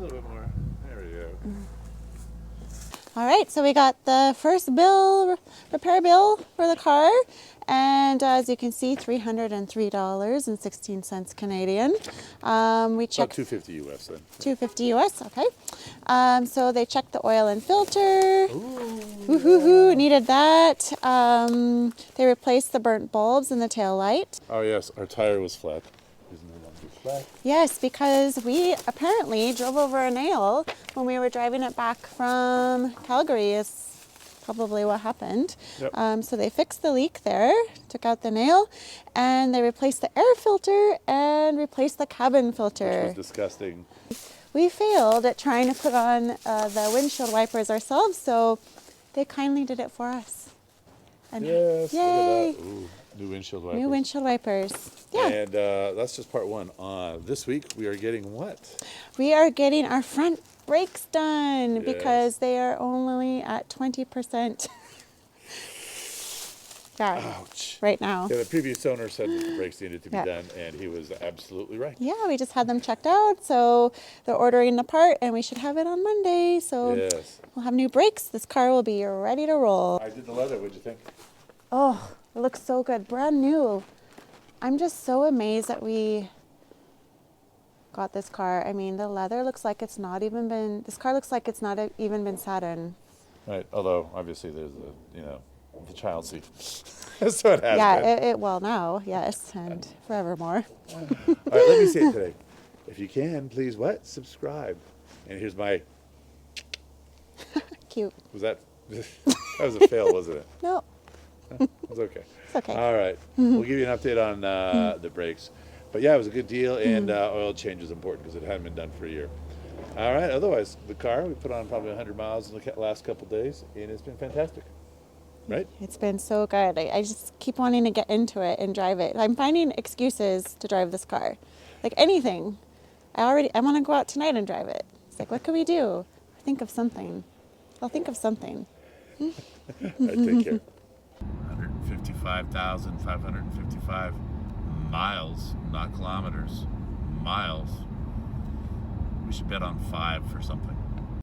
little bit more. There we go. All right, so we got the first repair bill for the car. And as you can see, $303.16 Canadian. We checked About $250 US then. $250 US, okay. So they checked the oil and filter. Ooh, Needed that. They replaced the burnt bulbs in the tail light. Oh yes, our tire was flat. It's no longer flat. Yes, because we apparently drove over a nail when we were driving it back from Calgary is probably what happened. Yep. So they fixed the leak there, took out the nail, and they replaced the air filter and replaced the cabin filter. Which was disgusting. We failed at trying to put on the windshield wipers ourselves, so they kindly did it for us. And Yes, yay! look at that. Ooh, new windshield wipers. New windshield wipers. Yeah. And that's just part one. This week we are getting what? We are getting our front brakes done Yes. because they are only at 20%. Yeah, Ouch. right now. Yeah, the previous owner said that the brakes needed to be Yeah. done, and he was absolutely right. Yeah, we just had them checked out, so they're ordering the part, and we should have it on Monday. So Yes. we'll have new brakes. This car will be ready to roll. I did the leather. What'd you think? Oh, it looks so good, brand new. I'm just so amazed that we got this car. I mean, the leather looks like it's not even been. This car looks like it's not even been sat in. Right. Although obviously there's the child seat. So it has Yeah, been. it will now, yes, and forevermore. All right. Let me say it today. If you can, please what? Subscribe. And here's my. Cute. Was that? That was a fail, wasn't it? No, It was okay. it's okay. All right. We'll give you an update on the brakes. But yeah, it was a good deal, and oil change is important because it hadn't been done for a year. All right. Otherwise, the car, we put on probably 100 miles in the last couple of days, and it's been fantastic. Right? It's been so good. I just keep wanting to get into it and drive it. I'm finding excuses to drive this car. Like anything. I want to go out tonight and drive it. It's like, what can we do? Think of something. I'll think of something. All right, take care. 155,555 miles, not kilometers. Miles. We should bet on 5 for something.